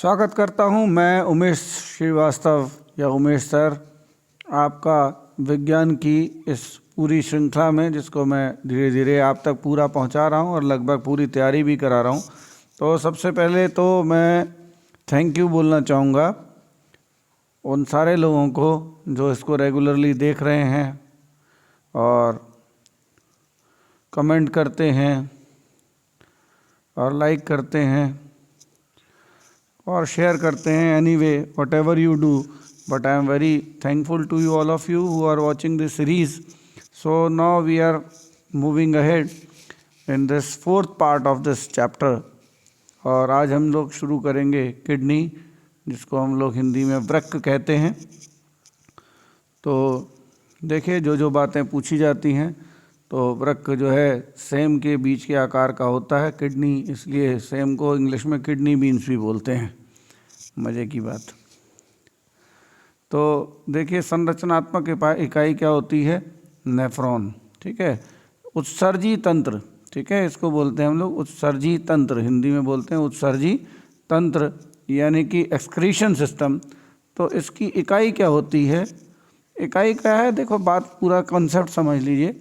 स्वागत करता हूं मैं उमेश श्रीवास्तव या उमेश सर, आपका विज्ञान की इस पूरी श्रृंखला में, जिसको मैं धीरे धीरे आप तक पूरा पहुंचा रहा हूं और लगभग पूरी तैयारी भी करा रहा हूं। तो सबसे पहले तो मैं थैंक यू बोलना चाहूँगा उन सारे लोगों को जो इसको रेगुलरली देख रहे हैं और कमेंट करते हैं और लाइक करते हैं और शेयर करते हैं। Anyway, what ever you do, but I am very thankful to you, all of you who are watching this series. So now we are moving ahead in this fourth part of this chapter. और आज हम लोग शुरू करेंगे kidney, जिसको हम लोग हिंदी में वृक्क कहते हैं। तो देखिए, जो बातें पूछी जाती हैं, तो वृक्क जो है सेम के बीच के आकार का होता है। किडनी, इसलिए सेम को इंग्लिश में किडनी बीन्स भी बोलते हैं। मज़े की बात। तो देखिए, संरचनात्मक इकाई क्या होती है? नेफ्रॉन। ठीक है, उत्सर्जी तंत्र। ठीक है, इसको बोलते हैं हम लोग उत्सर्जी तंत्र, हिंदी में बोलते हैं उत्सर्जी तंत्र, यानी कि एक्सक्रीशन सिस्टम। तो इसकी इकाई क्या होती है? इकाई क्या है? देखो, बात पूरा कॉन्सेप्ट समझ लीजिए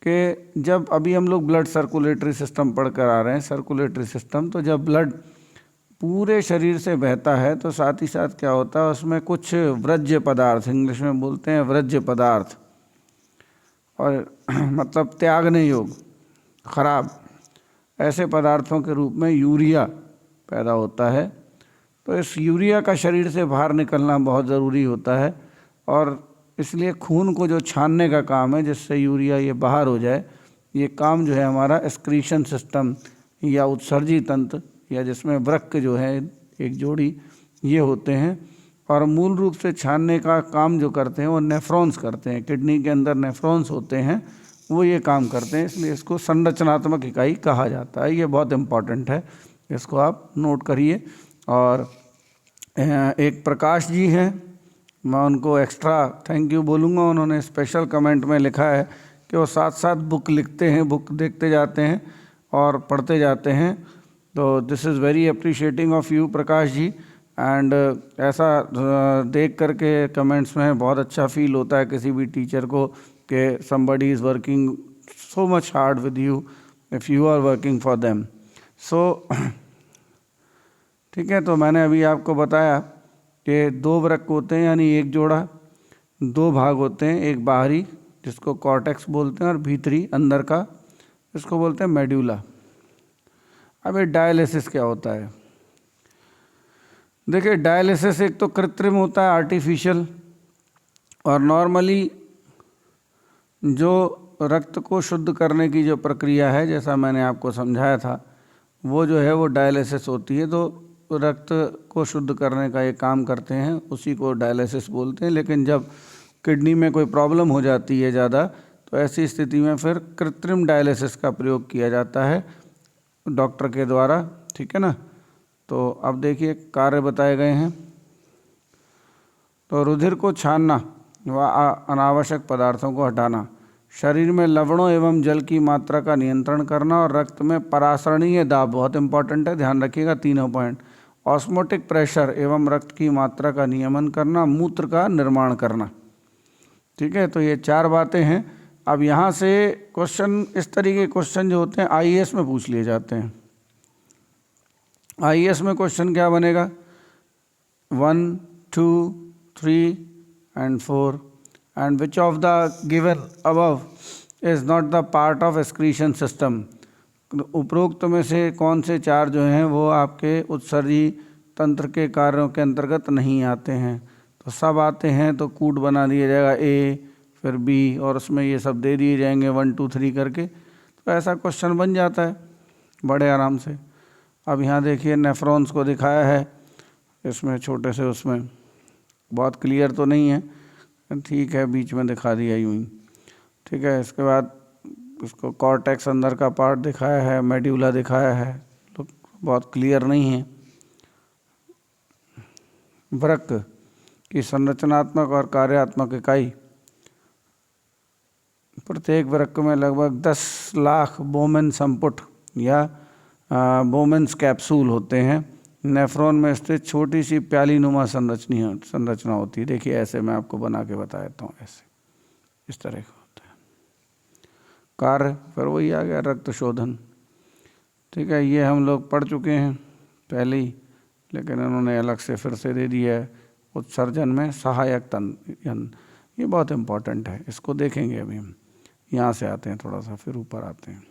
कि जब अभी हम लोग ब्लड सर्कुलेटरी सिस्टम पढ़ कर आ रहे हैं, सर्कुलेटरी सिस्टम, तो जब ब्लड पूरे शरीर से बहता है तो साथ ही साथ क्या होता है, उसमें कुछ व्रज्य पदार्थ, इंग्लिश में बोलते हैं व्रज्य पदार्थ, और मतलब त्यागने योग, खराब, ऐसे पदार्थों के रूप में यूरिया पैदा होता है। तो इस यूरिया का शरीर से बाहर निकलना बहुत ज़रूरी होता है, और इसलिए खून को जो छानने का काम है, जिससे यूरिया ये बाहर हो जाए, ये काम जो है हमारा एक्सक्रीशन सिस्टम या उत्सर्जी तंत्र, या जिसमें वृक्क जो है एक जोड़ी, ये होते हैं। और मूल रूप से छानने का काम जो करते हैं वो नेफ्रॉन्स करते हैं। किडनी के अंदर नेफ्रॉन्स होते हैं, वो ये काम करते हैं, इसलिए इसको संरचनात्मक इकाई कहा जाता है। ये बहुत इम्पॉर्टेंट है, इसको आप नोट करिए। और एक प्रकाश जी हैं, मैं उनको एक्स्ट्रा थैंक यू बोलूँगा। उन्होंने स्पेशल कमेंट में लिखा है कि वो साथ साथ बुक लिखते हैं, बुक देखते जाते हैं और पढ़ते जाते हैं। तो this is very appreciating of you Prakash ji. And ऐसा देख करके कमेंट्स में बहुत अच्छा फील होता है किसी भी टीचर को कि somebody is working so much hard with you if you are working for them. So ठीक है, तो मैंने अभी आपको बताया कि दो वृक्क होते हैं, यानी एक जोड़ा, दो भाग होते हैं, एक बाहरी जिसको कॉर्टेक्स बोलते हैं और भीतरी अंदर का इसको बोलते हैं मेड्यूला। अब ये डायलिसिस क्या होता है? देखिए, डायलिसिस एक तो कृत्रिम होता है, आर्टिफिशियल, और नॉर्मली जो रक्त को शुद्ध करने की जो प्रक्रिया है, जैसा मैंने आपको समझाया था, वो जो है वो डायलिसिस होती है। तो रक्त को शुद्ध करने का ये काम करते हैं, उसी को डायलिसिस बोलते हैं। लेकिन जब किडनी में कोई प्रॉब्लम हो जाती है ज़्यादा, तो ऐसी स्थिति में फिर कृत्रिम डायलिसिस का प्रयोग किया जाता है डॉक्टर के द्वारा। ठीक है ना? तो अब देखिए, कार्य बताए गए हैं। तो रुधिर को छानना व अनावश्यक पदार्थों को हटाना, शरीर में लवणों एवं जल की मात्रा का नियंत्रण करना, और रक्त में परासरणीय दाब, बहुत इंपॉर्टेंट है, ध्यान रखिएगा तीनों पॉइंट, ऑस्मोटिक प्रेशर एवं रक्त की मात्रा का नियमन करना, मूत्र का निर्माण करना। ठीक है, तो ये चार बातें हैं। अब यहाँ से क्वेश्चन, इस तरीके के क्वेश्चन जो होते हैं आईएएस में पूछ लिए जाते हैं। आईएएस में क्वेश्चन क्या बनेगा? 1, 2, 3 and 4, and which of the given above is not the part of excretion system? उपरोक्त में से कौन से चार जो हैं वो आपके उत्सर्जी तंत्र के कार्यों के अंतर्गत नहीं आते हैं? तो सब आते हैं, तो कूट बना दिया जाएगा, ए फिर बी, और उसमें ये सब दे दिए जाएंगे 1, 2, 3 करके। तो ऐसा क्वेश्चन बन जाता है बड़े आराम से। अब यहाँ देखिए, नेफ्रॉन्स को दिखाया है इसमें छोटे से, उसमें बहुत क्लियर तो नहीं है, ठीक है, बीच में दिखा दिया यूँ ही। ठीक है, इसके बाद इसको कॉर्टेक्स अंदर का पार्ट दिखाया है, मेड्यूला दिखाया है, तो बहुत क्लियर नहीं है। वृक्क की संरचनात्मक और कार्यात्मक इकाई, प्रत्येक वृक्क में लगभग 10 लाख बोमेन संपुट या बोमेन्स कैप्सूल होते हैं, नेफ्रॉन में स्थित छोटी सी प्यालीनुमा संरचना होती है। देखिए ऐसे मैं आपको बना के बता देता हूँ, ऐसे इस तरह का होता है कार्य। फिर वही आ गया रक्त शोधन, ठीक है, ये हम लोग पढ़ चुके हैं पहले ही, लेकिन उन्होंने अलग से फिर से दे दिया है। उत्सर्जन में सहायक तंत्र, ये बहुत इम्पोर्टेंट है, इसको देखेंगे अभी हम। यहाँ से आते हैं थोड़ा सा, फिर ऊपर आते हैं।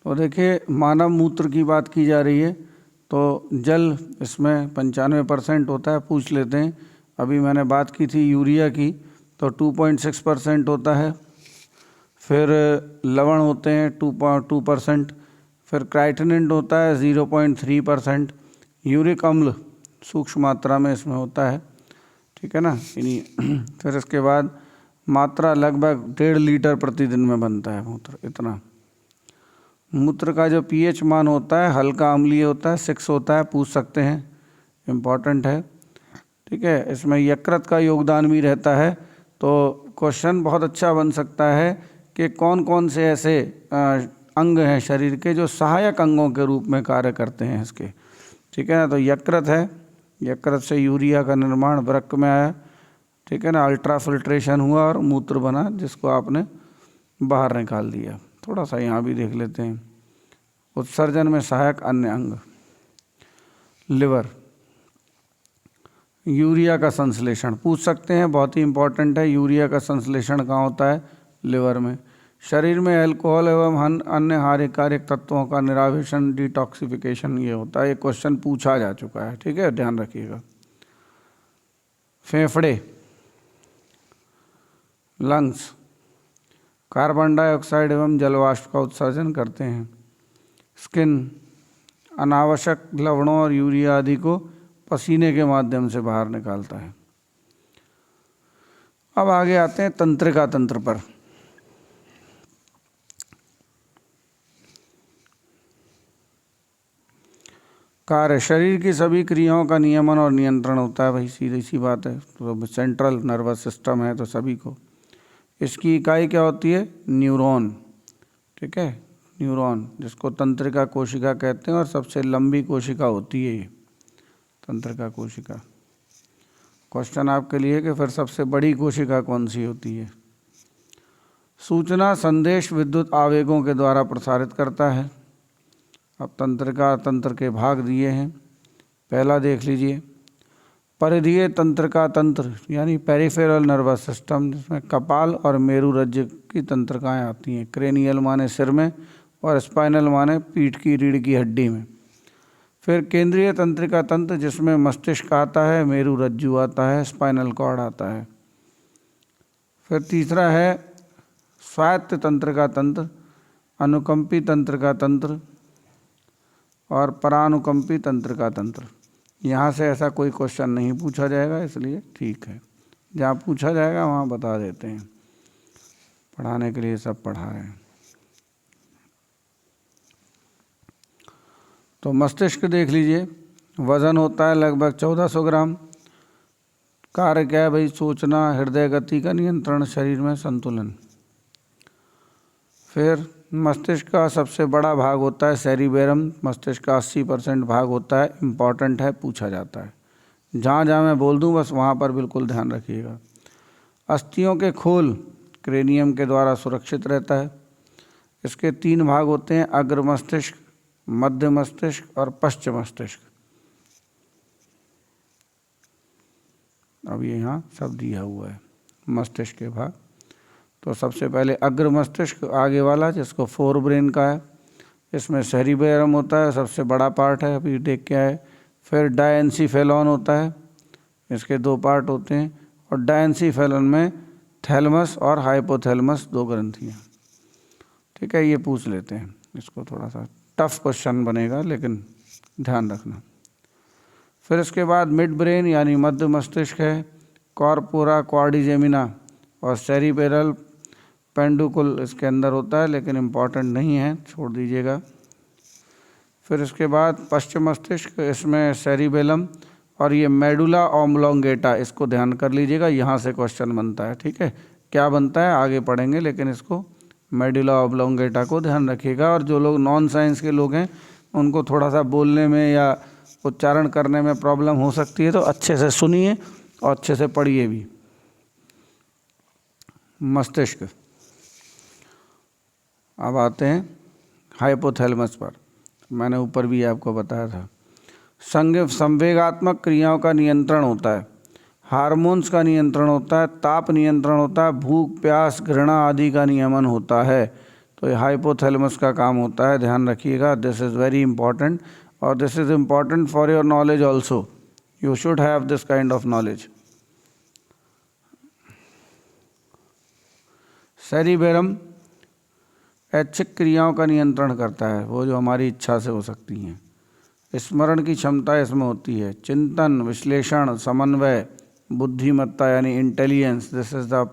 तो देखिए मानव मूत्र की बात की जा रही है, तो जल इसमें 95% होता है। पूछ लेते हैं, अभी मैंने बात की थी यूरिया की, तो 2.6% होता है। फिर लवण होते हैं 2.2%, फिर क्राइटेनेंट होता है 0.3%, यूरिक अम्ल सूक्ष्म मात्रा में इसमें होता है, ठीक है ना। फिर इसके बाद मात्रा लगभग 1.5 लीटर प्रतिदिन में बनता है मूत्र, इतना। मूत्र का जो पीएच मान होता है हल्का अम्लीय होता है, 6 होता है, पूछ सकते हैं, इम्पॉर्टेंट है, ठीक है। इसमें यकृत का योगदान भी रहता है, तो क्वेश्चन बहुत अच्छा बन सकता है कि कौन कौन से ऐसे अंग हैं शरीर के जो सहायक अंगों के रूप में कार्य करते हैं इसके, ठीक है ना। तो यकृत है, यकृत से यूरिया का निर्माण वृक्क में आया, ठीक है ना, अल्ट्रा फिल्ट्रेशन हुआ और मूत्र बना, जिसको आपने बाहर निकाल दिया। थोड़ा सा यहाँ भी देख लेते हैं, उत्सर्जन में सहायक अन्य अंग। लिवर, यूरिया का संश्लेषण पूछ सकते हैं, बहुत ही इंपॉर्टेंट है। यूरिया का संश्लेषण कहाँ होता है? लिवर में। शरीर में अल्कोहल एवं अन्य हानिकारक तत्वों का निरावेशन, डिटॉक्सिफिकेशन, ये होता है। ये क्वेश्चन पूछा जा चुका है, ठीक है, ध्यान रखिएगा। फेफड़े, लंग्स, कार्बन डाइऑक्साइड एवं जलवाष्प का उत्सर्जन करते हैं। स्किन, अनावश्यक लवणों और यूरिया आदि को पसीने के माध्यम से बाहर निकालता है। अब आगे आते हैं तंत्रिका तंत्र पर। कार्य, शरीर की सभी क्रियाओं का नियमन और नियंत्रण होता है, भाई सीधी सी बात है। तो सेंट्रल नर्वस सिस्टम है तो सभी को। इसकी इकाई क्या होती है? न्यूरॉन, ठीक है, न्यूरॉन, जिसको तंत्रिका कोशिका कहते हैं, और सबसे लंबी कोशिका होती है ये तंत्रिका कोशिका। क्वेश्चन आपके लिए कि फिर सबसे बड़ी कोशिका कौन सी होती है? सूचना संदेश विद्युत आवेगों के द्वारा प्रसारित करता है। अब तंत्रिका तंत्र के भाग दिए हैं, पहला देख लीजिए, परिधीय तंत्रिका तंत्र यानी पेरिफेरल नर्वस सिस्टम, जिसमें कपाल और मेरुरज्ज्व की तंत्रिकाएँ आती हैं। क्रेनियल माने सिर में, और स्पाइनल माने पीठ की रीढ़ की हड्डी में। फिर केंद्रीय तंत्रिका तंत्र, जिसमें मस्तिष्क आता है, मेरुरज्जु आता है, स्पाइनल कॉर्ड आता है। फिर तीसरा है स्वायत्त तंत्रिका तंत्र, अनुकंपी तंत्रिका तंत्र और परानुकंपी तंत्रिका तंत्र। यहाँ से ऐसा कोई क्वेश्चन नहीं पूछा जाएगा, इसलिए ठीक है। जहाँ पूछा जाएगा वहाँ बता देते हैं, पढ़ाने के लिए सब पढ़ा रहे हैं। तो मस्तिष्क देख लीजिए, वज़न होता है लगभग 1400 ग्राम। कार्य क्या है भाई? सोचना, हृदय गति का नियंत्रण, शरीर में संतुलन। फिर मस्तिष्क का सबसे बड़ा भाग होता है सेरिबेरम, मस्तिष्क का 80% भाग होता है, इम्पॉर्टेंट है, पूछा जाता है। जहाँ जहाँ मैं बोल दूँ बस वहाँ पर बिल्कुल ध्यान रखिएगा। अस्थियों के खोल क्रेनियम के द्वारा सुरक्षित रहता है। इसके 3 भाग होते हैं, अग्र मस्तिष्क, मध्य मस्तिष्क और पश्च मस्तिष्क। अब ये यहाँ सब दिया हुआ है मस्तिष्क के भाग। तो सबसे पहले अग्र मस्तिष्क आगे वाला, जिसको फोर ब्रेन का है, इसमें सेरिबेरम होता है, सबसे बड़ा पार्ट है, अभी देख के आए। फिर डायएन्सीफेलॉन होता है, इसके 2 पार्ट होते हैं, और डायएन्सीफेलॉन में थैलमस और हाइपोथैलमस 2 ग्रंथियाँ, ठीक है। ये पूछ लेते हैं, इसको थोड़ा सा टफ क्वेश्चन बनेगा, लेकिन ध्यान रखना। फिर इसके बाद मिड ब्रेन यानी मध्य मस्तिष्क है, कॉर्पोरा क्वाड्रिजेमिना और सेरिबेरल पेंडुकुल इसके अंदर होता है, लेकिन इम्पॉर्टेंट नहीं है, छोड़ दीजिएगा। फिर इसके बाद पश्चिम मस्तिष्क, इसमें सेरिबेलम और ये मेडुला ऑब्लोंगेटा, इसको ध्यान कर लीजिएगा, यहाँ से क्वेश्चन बनता है, ठीक है। क्या बनता है आगे पढ़ेंगे, लेकिन इसको मेडुला ऑब्लोंगेटा को ध्यान रखिएगा। और जो लोग नॉन साइंस के लोग हैं उनको थोड़ा सा बोलने में या उच्चारण करने में प्रॉब्लम हो सकती है, तो अच्छे से सुनिए और अच्छे से पढ़िए भी। मस्तिष्क। अब आते हैं हाइपोथैलेमस पर। मैंने ऊपर भी आपको बताया था। संवेगात्मक क्रियाओं का नियंत्रण होता है, हार्मोन्स का नियंत्रण होता है, ताप नियंत्रण होता है, भूख प्यास घृणा आदि का नियमन होता है। तो ये हाइपोथैलेमस का काम होता है, ध्यान रखिएगा। दिस इज़ वेरी इंपॉर्टेंट और this is important for your knowledge also. You should have this kind of knowledge. Cerebrum ऐच्छिक क्रियाओं का नियंत्रण करता है, वो जो हमारी इच्छा से हो सकती हैं। स्मरण की क्षमता इसमें होती है, चिंतन विश्लेषण समन्वय बुद्धिमत्ता यानी intelligence, this is the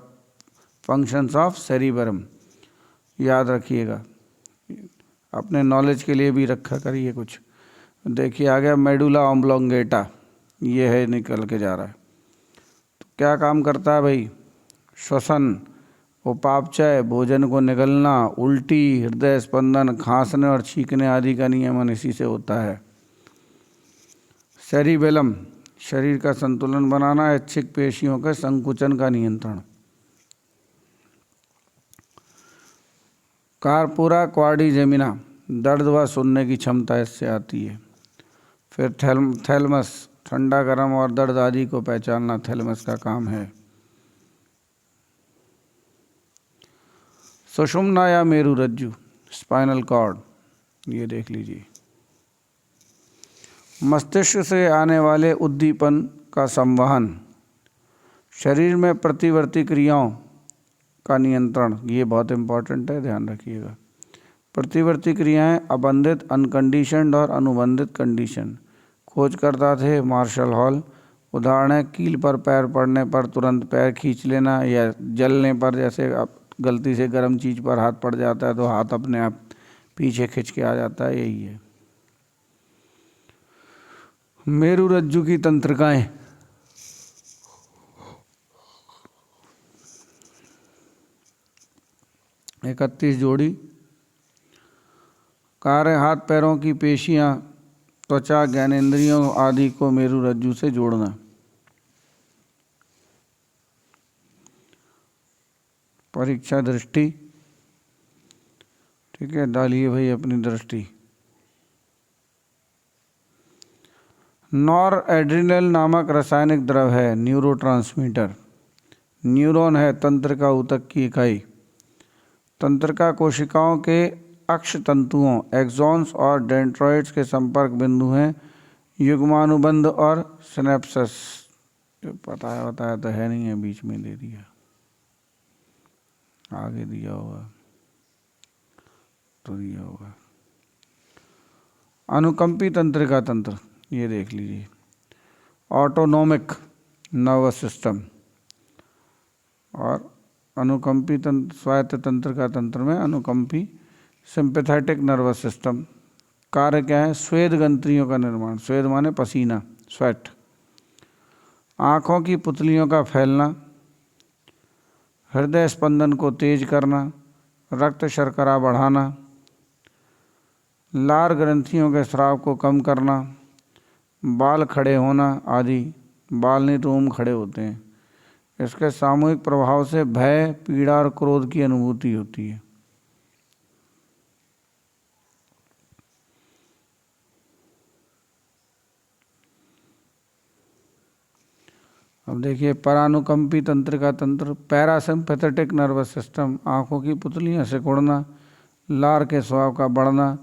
functions of cerebrum. याद रखिएगा, अपने नॉलेज के लिए भी रखा करिए कुछ। देखिए आ गया मेडुला ऑब्लोंगेटा, ये है निकल के जा रहा है। तो क्या काम करता है भाई? श्वसन, उपापचय भोजन को निगलना, उल्टी हृदय स्पंदन खांसने और छींकने आदि का नियमन इसी से होता है। सेरिबेलम शरीर का संतुलन बनाना, ऐच्छिक पेशियों के संकुचन का नियंत्रण। कार्पोरा क्वाड्रिजेमिना दर्द व सुनने की क्षमता इससे आती है। फिर थैलमस ठंडा गर्म और दर्द आदि को पहचानना थैलमस का काम है। सुषुम्ना या मेरुरज्जु स्पाइनल कॉर्ड, ये देख लीजिए। मस्तिष्क से आने वाले उद्दीपन का संवहन, शरीर में प्रतिवर्ती क्रियाओं का नियंत्रण, ये बहुत इम्पॉर्टेंट है, ध्यान रखिएगा। प्रतिवर्ती क्रियाएं अबंधित अनकंडीशनड और अनुबंधित कंडीशन। खोजकर्ता थे मार्शल हॉल। उदाहरण है, कील पर पैर पड़ने पर तुरंत पैर खींच लेना, या जलने पर, जैसे आप गलती से गर्म चीज़ पर हाथ पड़ जाता है तो हाथ अपने आप पीछे खिंच के आ जाता है, यही है। मेरुरज्जु की तंत्रिकाएं, 31 जोड़ी। कार्य हाथ पैरों की पेशियां, त्वचा ज्ञानेंद्रियों आदि को मेरुरज्जु से जोड़ना। परीक्षा दृष्टि, ठीक है, डालिए भाई अपनी दृष्टि। नॉर एड्रिनल नामक रासायनिक द्रव है, न्यूरोट्रांसमीटर। न्यूरॉन है तंत्रिका ऊतक की इकाई। तंत्रिका कोशिकाओं के अक्ष तंतुओं एक्सॉन्स और डेंड्राइट्स के संपर्क बिंदु हैं। युग्मानुबंध और सिनेप्सिस, बताया तो है नहीं है, बीच में दे दिया, आगे दिया होगा तो दिया होगा। अनुकंपी तंत्रिका तंत्र, ये देख लीजिए। ऑटोनोमिक नर्वस सिस्टम और अनुकंपी तंत्र, स्वायत्त तंत्रिका तंत्र में अनुकंपी सिंपैथेटिक नर्वस सिस्टम। कार्य क्या है? स्वेद ग्रंथियों का निर्माण, स्वेद माने पसीना, स्वेट। आँखों की पुतलियों का फैलना, हृदय स्पंदन को तेज करना, रक्त शर्करा बढ़ाना, लार ग्रंथियों के स्राव को कम करना, बाल खड़े होना आदि। बाल नहीं तो ऊम खड़े होते हैं। इसके सामूहिक प्रभाव से भय पीड़ा और क्रोध की अनुभूति होती है। अब देखिए परानुकंपी तंत्रिका तंत्र, पैरासिम्पैथेटिक नर्वस सिस्टम, आँखों की पुतलियाँ सिकुड़ना, लार के स्वाव का बढ़ना,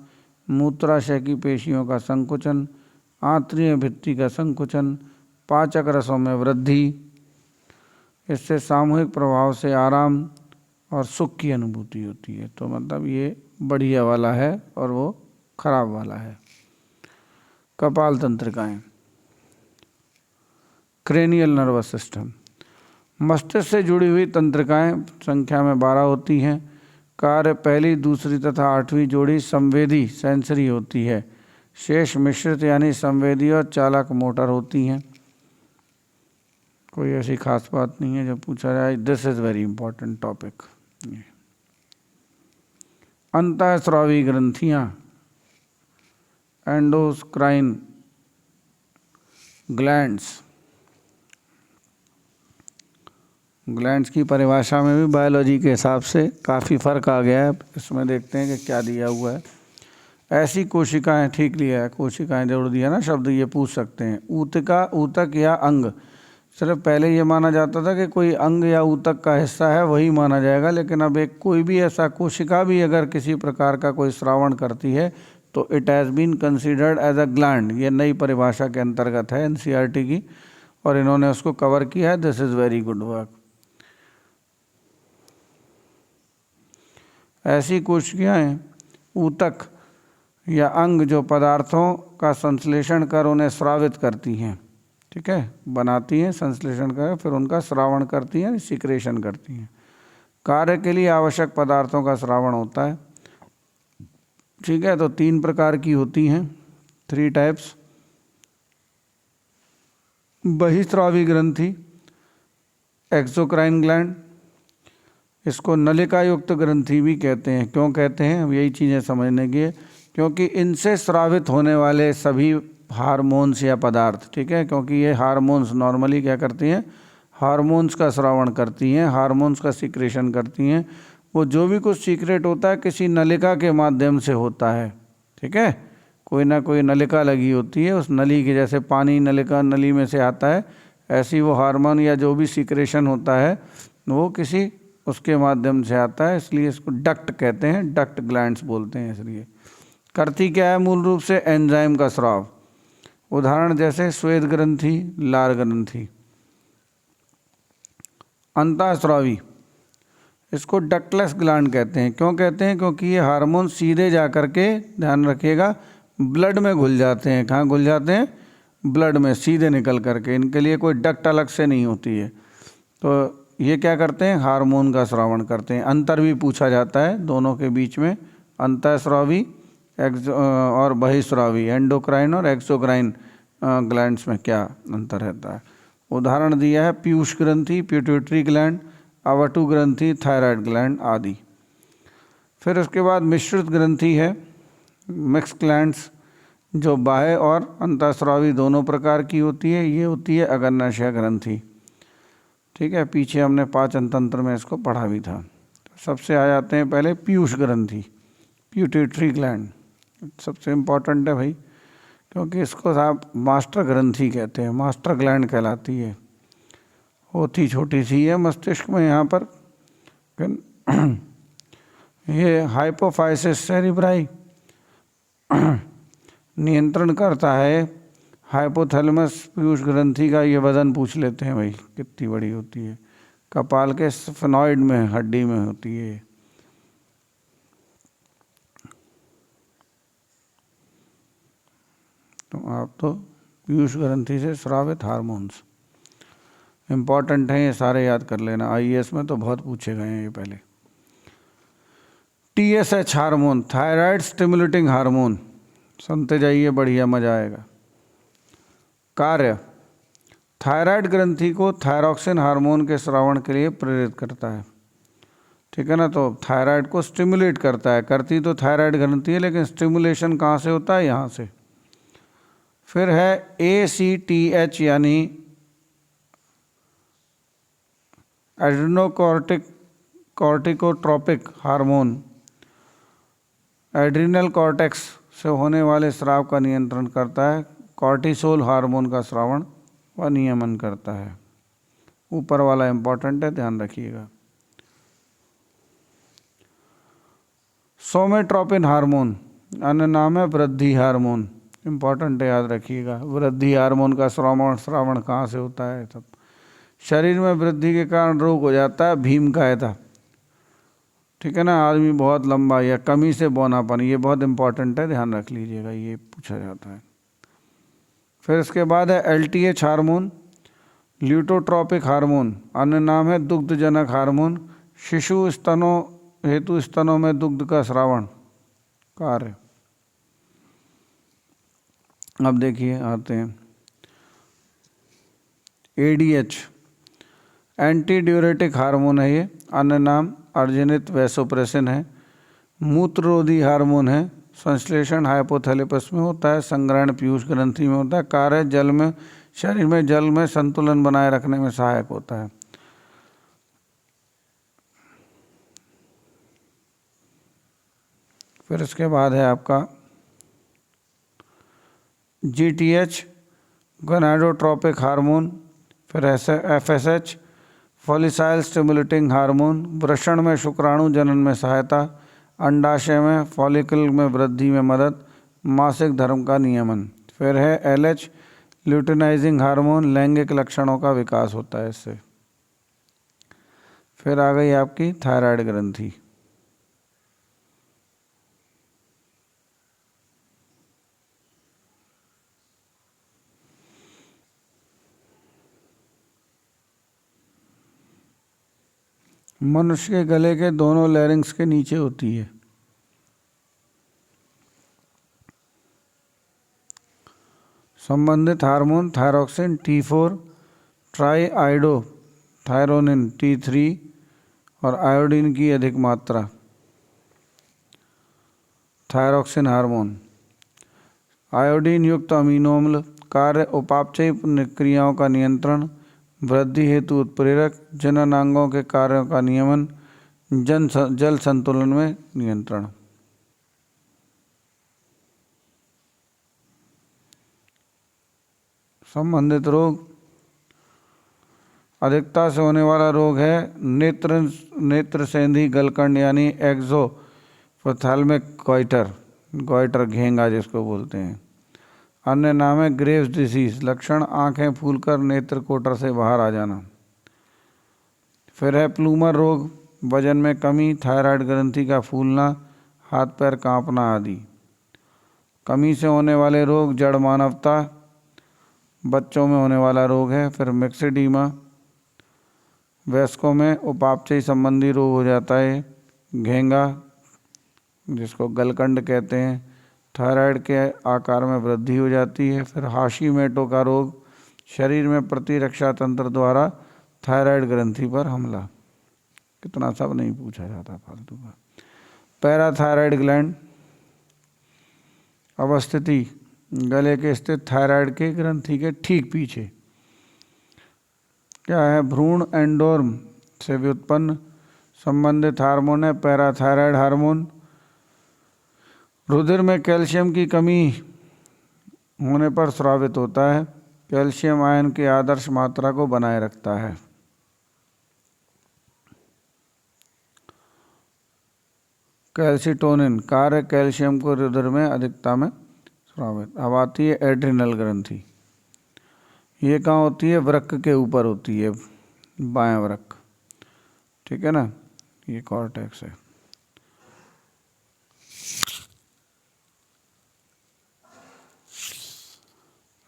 मूत्राशय की पेशियों का संकुचन, आंतरीय भित्ति का संकुचन, पाचक रसों में वृद्धि। इससे सामूहिक प्रभाव से आराम और सुख की अनुभूति होती है। तो मतलब ये बढ़िया वाला है और वो खराब वाला है। कपाल तंत्रिकाएं, क्रेनियल नर्वस सिस्टम, मस्तिष्क से जुड़ी हुई तंत्रिकाएं संख्या में 12 होती हैं। कार्य पहली दूसरी तथा 8वीं जोड़ी संवेदी सेंसरी होती है। शेष मिश्रित यानी संवेदी और चालक मोटर होती हैं। कोई ऐसी खास बात नहीं है जो पूछा जाए। This is very important topic. अंतःस्रावी ग्रंथियाँ, एंडोक्राइन ग्लैंड्स की परिभाषा में भी बायोलॉजी के हिसाब से काफ़ी फ़र्क आ गया है। इसमें देखते हैं कि क्या दिया हुआ है। ऐसी कोशिकाएं, ठीक लिया है, कोशिकाएं जरूर दिया ना शब्द, ये पूछ सकते हैं। ऊतका, ऊतक या अंग, सिर्फ पहले ये माना जाता था कि कोई अंग या ऊतक का हिस्सा है वही माना जाएगा, लेकिन अब एक कोई भी ऐसा कोशिका भी अगर किसी प्रकार का कोई श्रावण करती है तो it has been considered as a gland. ये नई परिभाषा के अंतर्गत है एनसीईआरटी की, और इन्होंने उसको कवर किया है। This is very good work. ऐसी कोशिकाएं ऊतक या अंग जो पदार्थों का संश्लेषण कर उन्हें स्रावित करती हैं, ठीक है, बनाती हैं, संश्लेषण कर फिर उनका श्रावण करती हैं, सिक्रेशन करती हैं। कार्य के लिए आवश्यक पदार्थों का श्रावण होता है, ठीक है। तो 3 प्रकार की होती हैं, 3 टाइप्स। बहिस्रावी ग्रंथि, एक्सोक्राइन ग्लैंड, इसको नलिका युक्त ग्रंथि भी कहते हैं। क्यों कहते हैं, अब यही चीज़ें समझने की है, क्योंकि इनसे स्रावित होने वाले सभी हार्मोन्स या पदार्थ, ठीक है, क्योंकि ये हार्मोन्स नॉर्मली क्या करती हैं, हार्मोन्स का श्रावण करती हैं, हार्मोन्स का सीक्रेशन करती हैं। वो जो भी कुछ सीक्रेट होता है किसी नलिका के माध्यम से होता है, ठीक है, कोई ना कोई नलिका लगी होती है, उस नली के, जैसे पानी नलिका नली में से आता है, ऐसी वो हार्मोन या जो भी सीक्रेशन होता है वो किसी उसके माध्यम से आता है, इसलिए इसको डक्ट कहते हैं, डक्ट ग्लैंड्स बोलते हैं। इसलिए करती क्या है, मूल रूप से एंजाइम का स्राव। उदाहरण जैसे श्वेत ग्रंथि, लार ग्रंथि। अंतःस्रावी, इसको डक्टलेस ग्लैंड कहते हैं। क्यों कहते हैं, क्योंकि ये हार्मोन सीधे जा कर के, ध्यान रखिएगा, ब्लड में घुल जाते हैं। कहाँ घुल जाते हैं, ब्लड में सीधे निकल करके, इनके लिए कोई डक्ट अलग से नहीं होती है। तो ये क्या करते हैं, हार्मोन का श्रावण करते हैं। अंतर भी पूछा जाता है दोनों के बीच में, अंतःस्रावी और बहिस्रावी, एंडोक्राइन और एक्सोक्राइन ग्लैंड्स में क्या अंतर रहता है। उदाहरण दिया है पीयूष ग्रंथि, पिट्यूटरी ग्लैंड, अवटु ग्रंथि, थायराइड ग्लैंड आदि। फिर उसके बाद मिश्रित ग्रंथि है, मिक्स ग्लैंड्स, जो बाह्य और अंतःस्रावी दोनों प्रकार की होती है। ये होती है अग्न्याशय ग्रंथि, ठीक है, पीछे हमने पाचन तंत्र में इसको पढ़ा भी था। तो सबसे आ जाते हैं पहले पीयूष ग्रंथि, पिट्यूटरी ग्लैंड, सबसे इम्पॉर्टेंट है भाई, क्योंकि इसको आप मास्टर ग्रंथि कहते हैं, मास्टर ग्लैंड कहलाती है। होती छोटी सी है मस्तिष्क में यहाँ पर। ये हाइपोफाइसिस सेरिब्राई नियंत्रण करता है हाइपोथैलेमस पीयूष ग्रंथि का। ये वजन पूछ लेते हैं भाई कितनी बड़ी होती है, कपाल के स्फेनॉइड में, हड्डी में होती है। तो आप तो पीयूष ग्रंथि से स्रावित हार्मोन्स इम्पॉर्टेंट हैं, ये सारे याद कर लेना। आईएएस में तो बहुत पूछे गए हैं ये पहले। TSH hormone, thyroid stimulating hormone, सुनते जाइए, बढ़िया मजा आएगा। कार्य, थायराइड ग्रंथि को थायरॉक्सिन हार्मोन के स्रावण के लिए प्रेरित करता है, ठीक है ना। तो थायराइड को स्टिमुलेट करता है, करती तो थायराइड ग्रंथि है, लेकिन स्टिमुलेशन कहाँ से होता है, यहाँ से। फिर है ACTH यानी कॉर्टिकोट्रोपिक हार्मोन, एड्रिनल कॉर्टेक्स से होने वाले स्राव का नियंत्रण करता है। कॉर्टिसोल हार्मोन का स्रावण व नियमन करता है। ऊपर वाला इंपॉर्टेंट है, ध्यान रखिएगा। सोमेट्रोपिन हार्मोन, अन्य नाम है वृद्धि हार्मोन, इंपॉर्टेंट है, याद रखिएगा। वृद्धि हार्मोन का श्रावण कहाँ से होता है, सब शरीर में वृद्धि के कारण रोग हो जाता है, भीम का है था, ठीक है ना, आदमी बहुत लंबा या कमी से बौनापन, ये बहुत इंपॉर्टेंट है, ध्यान रख लीजिएगा, ये पूछा जाता है। फिर इसके बाद है LTH हार्मोन, ल्यूटोट्रॉपिक हार्मोन, अन्य नाम है दुग्धजनक हार्मोन, शिशु स्तनों हेतु स्तनों में दुग्ध का स्रावण कार्य। अब देखिए आते हैं ADH, एंटी ड्यूरेटिक हार्मोन है ये, अन्य नाम अर्जिनित वैसोप्रेसिन है। मूत्ररोधी हार्मोन है, संश्लेषण हाइपोथैलेमस में होता है, संग्रहण पीयूष ग्रंथि में होता है, कार्य जल में, शरीर में जल में संतुलन बनाए रखने में सहायक होता है। फिर इसके बाद है आपका GTH गोनाडोट्रोपिक हार्मोन, फिर FSH फॉलिसाइल स्टिमुलेटिंग हार्मोन, वृषण में शुक्राणु जनन में सहायता, अंडाशय में फॉलिकल में वृद्धि में मदद, मासिक धर्म का नियमन। फिर है LH ल्यूटिनाइजिंग हार्मोन, लैंगिक लक्षणों का विकास होता है इससे। फिर आ गई आपकी थायराइड ग्रंथि। मनुष्य के गले के दोनों लैरिंग्स के नीचे होती है। संबंधित hormone thyroxine T4, try आइडो thyronine T3 और आयोडीन की अधिक मात्रा। थायरोक्सिन हार्मोन आयोडीन युक्त अमीनो अम्ल, कार्य उपापचयी क्रियाओं का नियंत्रण, वृद्धि हेतु उत्प्रेरक, जननांगों के कार्यों का नियमन, जल संतुलन में नियंत्रण। संबंधित रोग अधिकता से होने वाला रोग है नेत्रसेंधी गलकंड यानी एक्सोप्थेल्मिक गॉइटर घेंगा जिसको बोलते हैं। अन्य नाम है ग्रेव्स डिसीज, लक्षण आंखें फूलकर नेत्र कोटर से बाहर आ जाना। फिर है प्लूमर रोग, वजन में कमी, थायराइड ग्रंथि का फूलना, हाथ पैर कांपना आदि। कमी से होने वाले रोग जड़ मानवता, बच्चों में होने वाला रोग है। फिर मिक्सिडीमा, वयस्कों में उपापचयी संबंधी रोग हो जाता है। घेंगा जिसको गलकंड कहते हैं, थायराइड के आकार में वृद्धि हो जाती है। फिर हाशीमोटो का रोग, शरीर में प्रतिरक्षा तंत्र द्वारा थायराइड ग्रंथि पर हमला। कितना सब नहीं पूछा जाता फालतू का। पैराथायराइड ग्लैंड अवस्थिति, गले के स्थित थायराइड के ग्रंथि के ठीक पीछे। क्या है? भ्रूण एंडोर्म से व्युत्पन्न संबंधित हार्मोन है पैराथायराइड हार्मोन। रुधिर में कैल्शियम की कमी होने पर स्रावित होता है। कैल्शियम आयन की आदर्श मात्रा को बनाए रखता है। कैल्सिटोनिन कार्य कैल्शियम को रुधिर में अधिकता में स्रावित। अब आती है एड्रिनल ग्रंथि। ये कहाँ होती है? वृक्क के ऊपर होती है, बाएं वृक्क, ठीक है ना। ये कॉर्टेक्स है।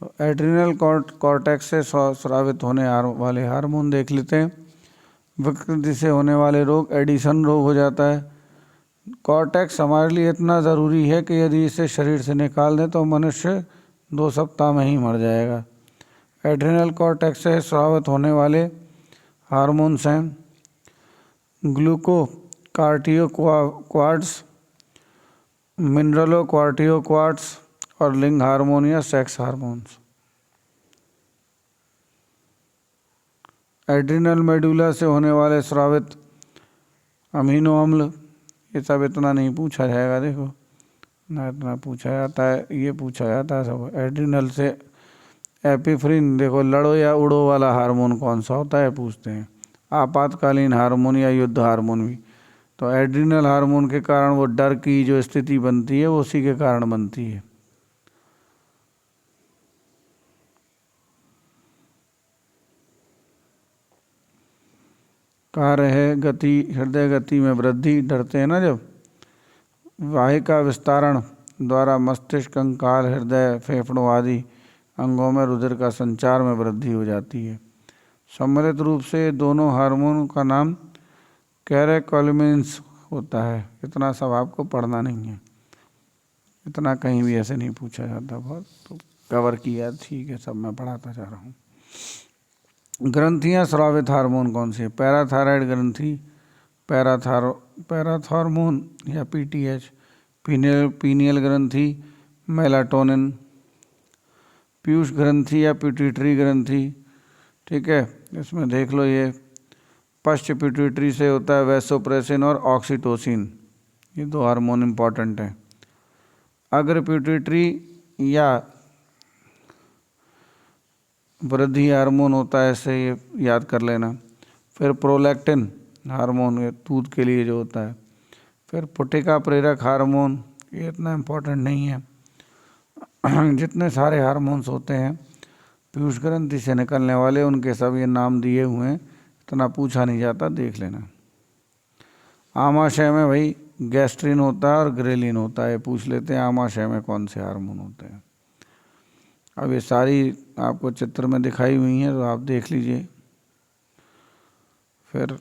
तो एड्रिनल कॉर्टेक्स से स्रावित होने वाले हार्मोन देख लेते हैं। विकृति से होने वाले रोग एडिसन रोग हो जाता है। कॉर्टेक्स हमारे लिए इतना ज़रूरी है कि यदि इसे शरीर से निकाल दें तो मनुष्य 2 सप्ताह में ही मर जाएगा। एड्रिनल कॉर्टेक्स से स्रावित होने वाले हार्मोन्स हैं ग्लूकोकार्टियोक्वाड्स, मिनरलोकार्टियोक्वाड्स और लिंग हार्मोन या सेक्स हार्मोन्स। एड्रिनल मेडुला से होने वाले स्रावित अमीनो अम्ल, ये सब इतना नहीं पूछा जाएगा। देखो ना, इतना पूछा जाता है, ये पूछा जाता है सब। एड्रिनल से एपिफ्रिन, देखो लड़ो या उड़ो वाला हार्मोन कौन सा होता है पूछते हैं। आपातकालीन हार्मोन या युद्ध हार्मोन भी। तो एड्रिनल हार्मोन के कारण वो डर की जो स्थिति बनती है वो उसी के कारण बनती है। कार्य है गति, हृदय गति में वृद्धि, डरते हैं ना जब, वाहिका विस्तारण द्वारा मस्तिष्क, कंकाल, हृदय, फेफड़ों आदि अंगों में रुधिर का संचार में वृद्धि हो जाती है। सम्मिलित रूप से दोनों हार्मोन का नाम कैटेकोलिमिन्स होता है। इतना सब आपको पढ़ना नहीं है, इतना कहीं भी ऐसे नहीं पूछा जाता। बहुत तो कवर किया, ठीक है, सब मैं पढ़ाता जा रहा हूँ। ग्रंथियाँ स्रावित हार्मोन कौन सी है? पैराथायराइड ग्रंथि, पैराथार्मोन या PTH, पीनियल ग्रंथि, मेलाटोनिन, पीयूष ग्रंथि या पिट्यूटरी ग्रंथि, ठीक है, इसमें देख लो ये पश्च पिट्यूटरी से होता है वैसोप्रेसिन और ऑक्सीटोसिन, ये 2 हार्मोन इम्पॉर्टेंट हैं। अग्र पिट्यूटरी या वृद्धि हार्मोन होता है, ऐसे ये याद कर लेना। फिर प्रोलैक्टिन हार्मोन, ये दूध के लिए जो होता है। फिर पुटिका प्रेरक हार्मोन, ये इतना इम्पोर्टेंट नहीं है। जितने सारे हार्मोन्स होते हैं पीयूष ग्रंथि से निकलने वाले, उनके सब ये नाम दिए हुए हैं, इतना पूछा नहीं जाता, देख लेना। आमाशय में भाई गैस्ट्रिन होता है और ग्रेलिन होता है, पूछ लेते हैं आमाशय में कौन से हार्मोन होते हैं। अब ये सारी आपको चित्र में दिखाई हुई हैं, तो आप देख लीजिए। फिर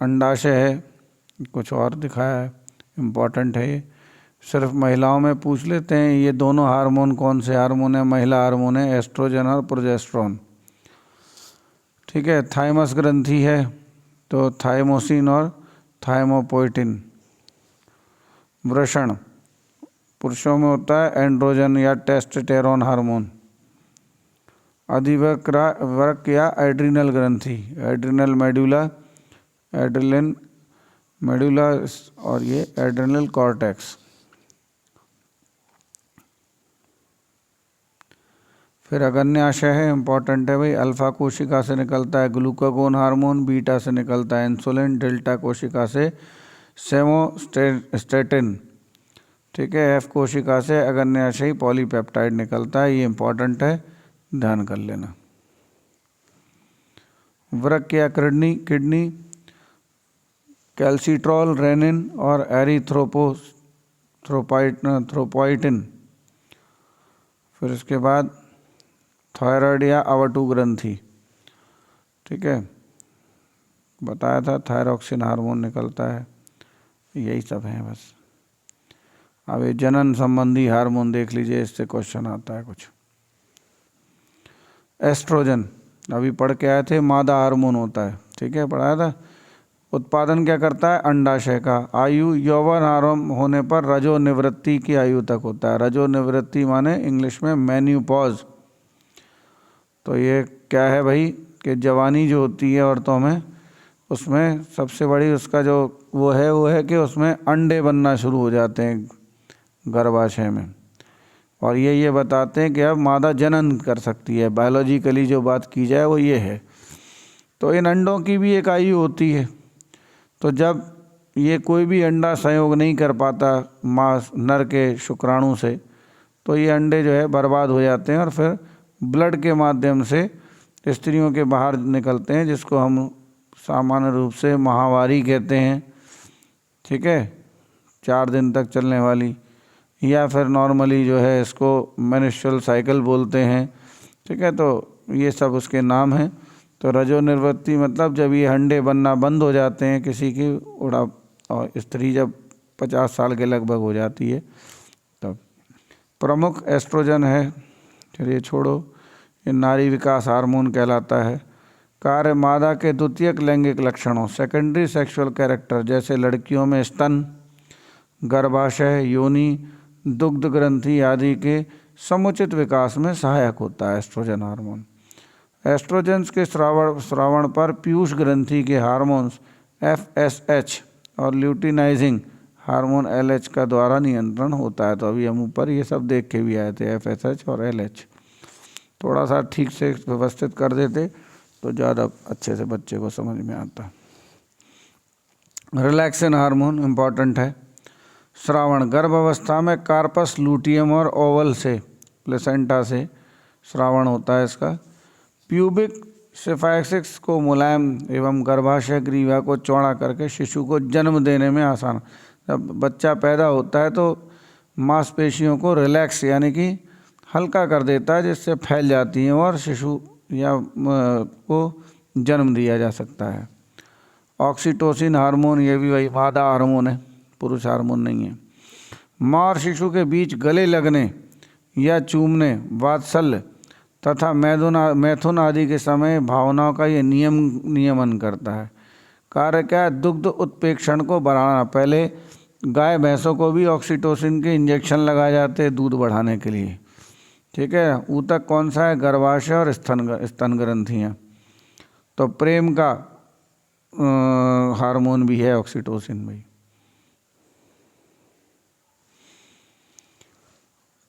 अंडाशय है, कुछ और दिखाया है, इम्पॉर्टेंट है ये, सिर्फ महिलाओं में पूछ लेते हैं ये दोनों हार्मोन कौन से हार्मोन है। महिला हार्मोन है एस्ट्रोजन और प्रोजेस्टेरोन, ठीक है। थाइमस ग्रंथि है तो थाइमोसिन और थाइमोपोएटिन। वृषण पुरुषों में होता है एंड्रोजन या टेस्टोस्टेरोन हार्मोन। अधिवृक्क या एड्रिनल ग्रंथि, एड्रिनल मेडुला, एड्रिनल मेडुला और ये एड्रिनल कॉर्टेक्स। फिर अग्न्याशय है, इम्पॉर्टेंट है भाई, अल्फा कोशिका से निकलता है ग्लूकागोन हार्मोन, बीटा से निकलता है इंसुलिन, डेल्टा कोशिका से सेमोस्टेटिन, ठीक है। एफ कोशिका से अग्न्याशयी पॉलीपेप्टाइड निकलता है, ये इम्पॉर्टेंट है, ध्यान कर लेना। वृक्क या किडनी कैल्सिट्रॉल, रेनिन और एरिथ्रोपोइटिन। फिर इसके बाद थायराइड या अवटु ग्रंथि, ठीक है, बताया था थायरॉक्सिन हार्मोन निकलता है, यही सब है बस। अब ये जनन संबंधी हार्मोन देख लीजिए, इससे क्वेश्चन आता है कुछ। एस्ट्रोजन अभी पढ़ के आए थे, मादा हार्मोन होता है, ठीक है, पढ़ाया था। उत्पादन क्या करता है अंडाशय का। आयु यौवन आरंभ होने पर रजो निवृत्ति की आयु तक होता है। रजो निवृत्ति माने इंग्लिश में मेन्यूपॉज। तो ये क्या है भाई कि जवानी जो होती है औरतों में, उसमें सबसे बड़ी उसका जो वो है कि उसमें अंडे बनना शुरू हो जाते हैं गर्भाशय में, और ये बताते हैं कि अब मादा जनन कर सकती है। बायोलॉजिकली जो बात की जाए वो ये है। तो इन अंडों की भी एक आयु होती है। तो जब ये कोई भी अंडा संयोग नहीं कर पाता मां नर के शुक्राणु से, तो ये अंडे जो है बर्बाद हो जाते हैं और फिर ब्लड के माध्यम से स्त्रियों के बाहर निकलते हैं, जिसको हम सामान्य रूप से माहवारी कहते हैं, ठीक है, 4 दिन तक चलने वाली, या फिर नॉर्मली जो है इसको मेंस्ट्रुअल साइकिल बोलते हैं, ठीक है। तो ये सब उसके नाम हैं। तो रजो निवृत्ति मतलब जब ये अंडे बनना बंद हो जाते हैं किसी की उड़ा, और स्त्री जब 50 साल के लगभग हो जाती है तब। प्रमुख एस्ट्रोजन है, चलिए छोड़ो, ये नारी विकास हार्मोन कहलाता है। कार्य मादा के द्वितीयक लैंगिक लक्षणों, सेकेंडरी सेक्सुअल कैरेक्टर, जैसे लड़कियों में स्तन, गर्भाशय, योनि, दुग्ध ग्रंथि आदि के समुचित विकास में सहायक होता है एस्ट्रोजन हार्मोन। एस्ट्रोजेंस के श्रावण पर पीयूष ग्रंथि के हार्मोन्स FSH और ल्यूटिनाइजिंग हार्मोन LH का द्वारा नियंत्रण होता है। तो अभी हम ऊपर ये सब देख के भी आए थे, FSH और LH। थोड़ा सा ठीक से व्यवस्थित कर देते तो ज़्यादा अच्छे से बच्चे को समझ में आता। रिलैक्सिन हार्मोन इम्पॉर्टेंट है। श्रावण गर्भावस्था में कार्पस लूटियम और ओवल से, प्लेसेंटा से श्रावण होता है इसका। प्यूबिक सिफाइसिस को मुलायम एवं गर्भाशय ग्रीवा को चौड़ा करके शिशु को जन्म देने में आसान। जब बच्चा पैदा होता है तो मांसपेशियों को रिलैक्स यानी कि हल्का कर देता है, जिससे फैल जाती हैं और शिशु या को जन्म दिया जा सकता है। ऑक्सीटोसिन हार्मोन, ये भी वही मादा हार्मोन है, पुरुष हार्मोन नहीं है। माँ और शिशु के बीच गले लगने या चूमने, वात्सल्य तथा मैथुन आदि के समय भावनाओं का ये नियमन करता है। कार्य क्या है, दुग्ध उत्प्रेक्षण को बढ़ाना। पहले गाय भैंसों को भी ऑक्सीटोसिन के इंजेक्शन लगाए जाते हैं दूध बढ़ाने के लिए, ठीक है। ऊतक कौन सा है? गर्भाशय और स्तन ग्रंथियाँ। तो प्रेम का हार्मोन भी है ऑक्सीटोसिन भाई।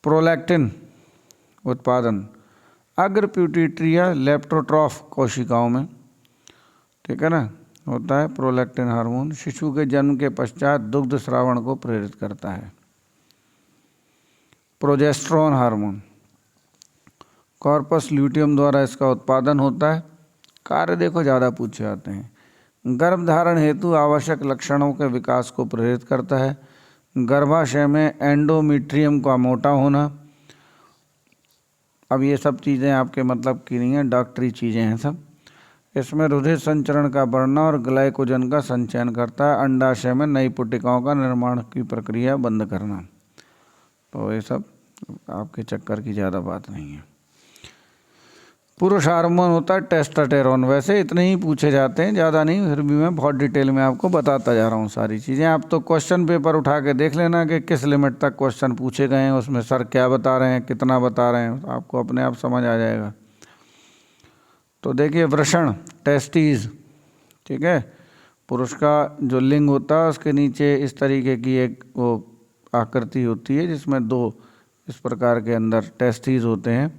प्रोलैक्टिन उत्पादन अग्र प्यूटिट्री या लेप्टोट्रॉफ कोशिकाओं में, ठीक है ना, होता है। प्रोलैक्टिन हार्मोन शिशु के जन्म के पश्चात दुग्ध स्रावण को प्रेरित करता है। प्रोजेस्टेरोन हार्मोन कॉर्पस ल्यूटियम द्वारा इसका उत्पादन होता है। कार्य देखो ज़्यादा पूछे जाते हैं। गर्भधारण हेतु आवश्यक लक्षणों के विकास को प्रेरित करता है। गर्भाशय में एंडोमीट्रियम का मोटा होना। अब ये सब चीज़ें आपके मतलब की नहीं हैं, डॉक्टरी चीज़ें हैं सब। इसमें रुधिर संचरण का बढ़ना और ग्लाइकोजन का संचयन करता है। अंडाशय में नई पुटिकाओं का निर्माण की प्रक्रिया बंद करना। तो ये सब आपके चक्कर की ज़्यादा बात नहीं है। पुरुष हार्मोन होता है टेस्टोस्टेरोन। वैसे इतने ही पूछे जाते हैं, ज़्यादा नहीं, फिर भी मैं बहुत डिटेल में आपको बताता जा रहा हूँ सारी चीज़ें। आप तो क्वेश्चन पेपर उठा के देख लेना कि किस लिमिट तक क्वेश्चन पूछे गए हैं, उसमें सर क्या बता रहे हैं, कितना बता रहे हैं, आपको अपने आप समझ आ जाएगा। तो देखिए वृषण टेस्टीज, ठीक है, पुरुष का जो लिंग होता है उसके नीचे इस तरीके की एक वो आकृति होती है जिसमें दो इस प्रकार के अंदर टेस्टीज होते हैं।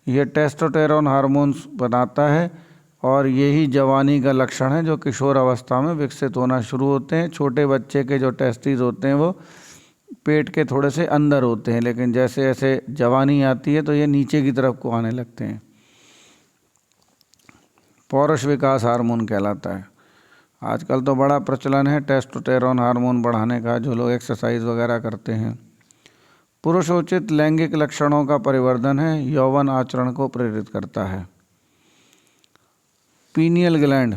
ये टेस्टोस्टेरोन हार्मोन्स बनाता है और यही जवानी का लक्षण है जो किशोर अवस्था में विकसित होना शुरू होते हैं। छोटे बच्चे के जो टेस्टीज होते हैं वो पेट के थोड़े से अंदर होते हैं, लेकिन जैसे जैसे जवानी आती है तो ये नीचे की तरफ को आने लगते हैं। पौरुष विकास हार्मोन कहलाता है। आजकल तो बड़ा प्रचलन है टेस्टोस्टेरोन हार्मोन बढ़ाने का, जो लोग एक्सरसाइज वगैरह करते हैं। पुरुषोचित लैंगिक लक्षणों का परिवर्धन है, यौवन आचरण को प्रेरित करता है। पीनियल ग्लैंड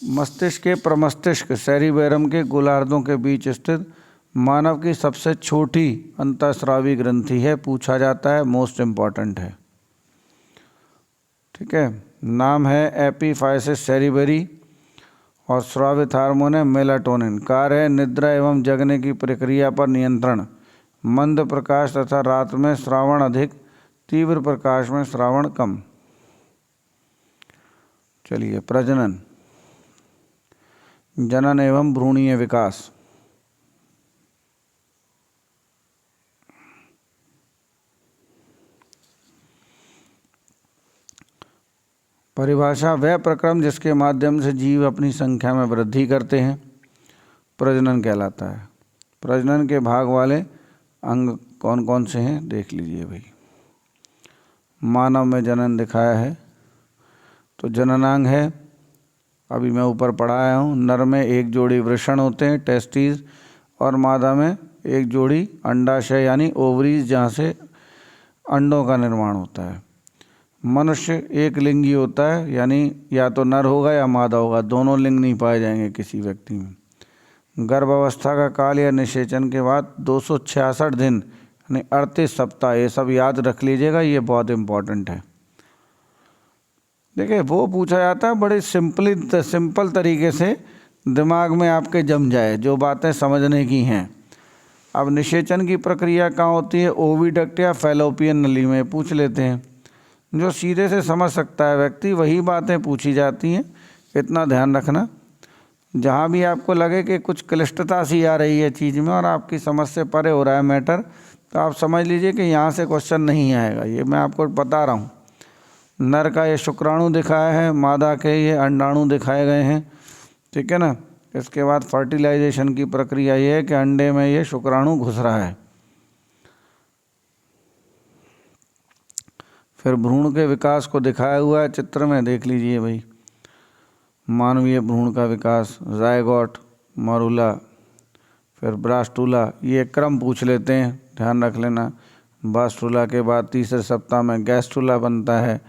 मस्तिष्क के प्रमस्तिष्क सेरिबेरम के गोलार्धों के बीच स्थित मानव की सबसे छोटी अंतःस्रावी ग्रंथि है। पूछा जाता है, मोस्ट इम्पॉर्टेंट है, ठीक है। नाम है एपीफाइसिस सेरिबेरी और स्रावित हार्मोन है मेलाटोनिन। कार्य है निद्रा एवं जगने की प्रक्रिया पर नियंत्रण। मंद प्रकाश तथा रात में श्रावण अधिक, तीव्र प्रकाश में श्रावण कम। चलिए प्रजनन जनन एवं भ्रूणीय विकास। परिभाषा वह प्रक्रम जिसके माध्यम से जीव अपनी संख्या में वृद्धि करते हैं, प्रजनन कहलाता है। प्रजनन के भाग वाले अंग कौन कौन से हैं देख लीजिए भाई। मानव में जनन दिखाया है तो जननांग है, अभी मैं ऊपर पढ़ाया हूँ। नर में एक जोड़ी वृषण होते हैं टेस्टीज, और मादा में एक जोड़ी अंडाशय यानी ओवरीज, जहाँ से अंडों का निर्माण होता है। मनुष्य एक लिंगी होता है, यानी या तो नर होगा या मादा होगा, दोनों लिंग नहीं पाए जाएंगे किसी व्यक्ति में। गर्भावस्था का काल या निषेचन के बाद 266 दिन यानी 38 सप्ताह, ये सब याद रख लीजिएगा, ये बहुत इम्पोर्टेंट है। देखिए वो पूछा जाता है बड़े सिंपल तरीके से, दिमाग में आपके जम जाए, जो बातें समझने की हैं। अब निषेचन की प्रक्रिया कहाँ होती है? ओविडक्ट या फैलोपियन नली में। पूछ लेते हैं, जो सीधे से समझ सकता है व्यक्ति वही बातें पूछी जाती हैं, इतना ध्यान रखना। जहाँ भी आपको लगे कि कुछ क्लिष्टता सी आ रही है चीज़ में और आपकी समझ से परे हो रहा है मैटर, तो आप समझ लीजिए कि यहाँ से क्वेश्चन नहीं आएगा। ये मैं आपको बता रहा हूँ। नर का ये शुक्राणु दिखाया है, मादा के ये अंडाणु दिखाए गए हैं, ठीक है ना। इसके बाद फर्टिलाइजेशन की प्रक्रिया ये है कि अंडे में ये शुक्राणु घुस रहा है। फिर भ्रूण के विकास को दिखाया हुआ है चित्र में, देख लीजिए भाई। मानवीय भ्रूण का विकास, जायगोट, मरूला, फिर ब्रास्टूला, ये क्रम पूछ लेते हैं, ध्यान रख लेना। ब्रास्टूला के बाद तीसरे सप्ताह में गैस्ट्रूला बनता है।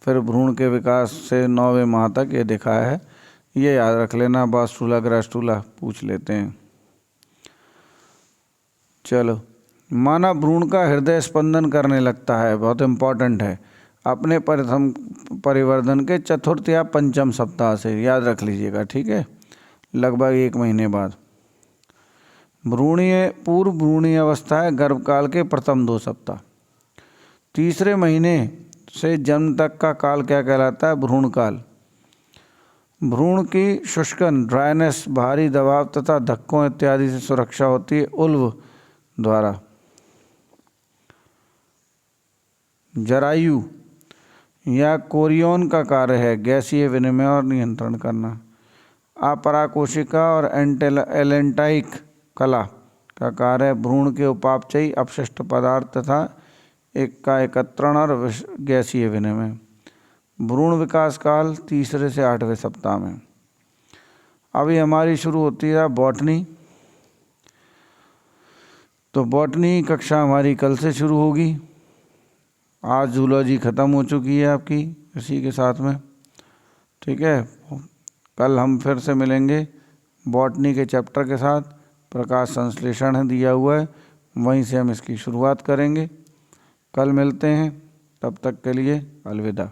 फिर भ्रूण के विकास से 9वें माह तक ये दिखाया है, ये याद रख लेना। ब्रास्टूला ग्रास्टूला पूछ लेते हैं। चलो, मानव भ्रूण का हृदय स्पंदन करने लगता है, बहुत इम्पॉर्टेंट है, अपने प्रथम परिवर्धन के चतुर्थ या पंचम सप्ताह से, याद रख लीजिएगा, ठीक है, लगभग 1 महीने बाद। भ्रूणीय पूर्व भ्रूणीय अवस्था है गर्भकाल के प्रथम 2 सप्ताह। तीसरे महीने से जन्म तक का काल क्या कहलाता है? भ्रूण काल। भ्रूण की शुष्कन ड्राइनेस, भारी दबाव तथा धक्कों इत्यादि से सुरक्षा होती है उल्व द्वारा। जरायु या कोरियोन का कार्य है गैसीय विनिमय और नियंत्रण करना। अपराकोशिका और एलेंटाइक कला का कार्य है भ्रूण के उपापचयी अपशिष्ट पदार्थ तथा का एकत्रण और गैसीय विनिमय। भ्रूण विकास काल 3 से 8वें सप्ताह में। अभी हमारी शुरू होती है बॉटनी। तो बॉटनी कक्षा हमारी कल से शुरू होगी। आज जूलॉजी ख़त्म हो चुकी है आपकी इसी के साथ में, ठीक है। कल हम फिर से मिलेंगे बॉटनी के चैप्टर के साथ। प्रकाश संश्लेषण है दिया हुआ है, वहीं से हम इसकी शुरुआत करेंगे। कल मिलते हैं, तब तक के लिए अलविदा।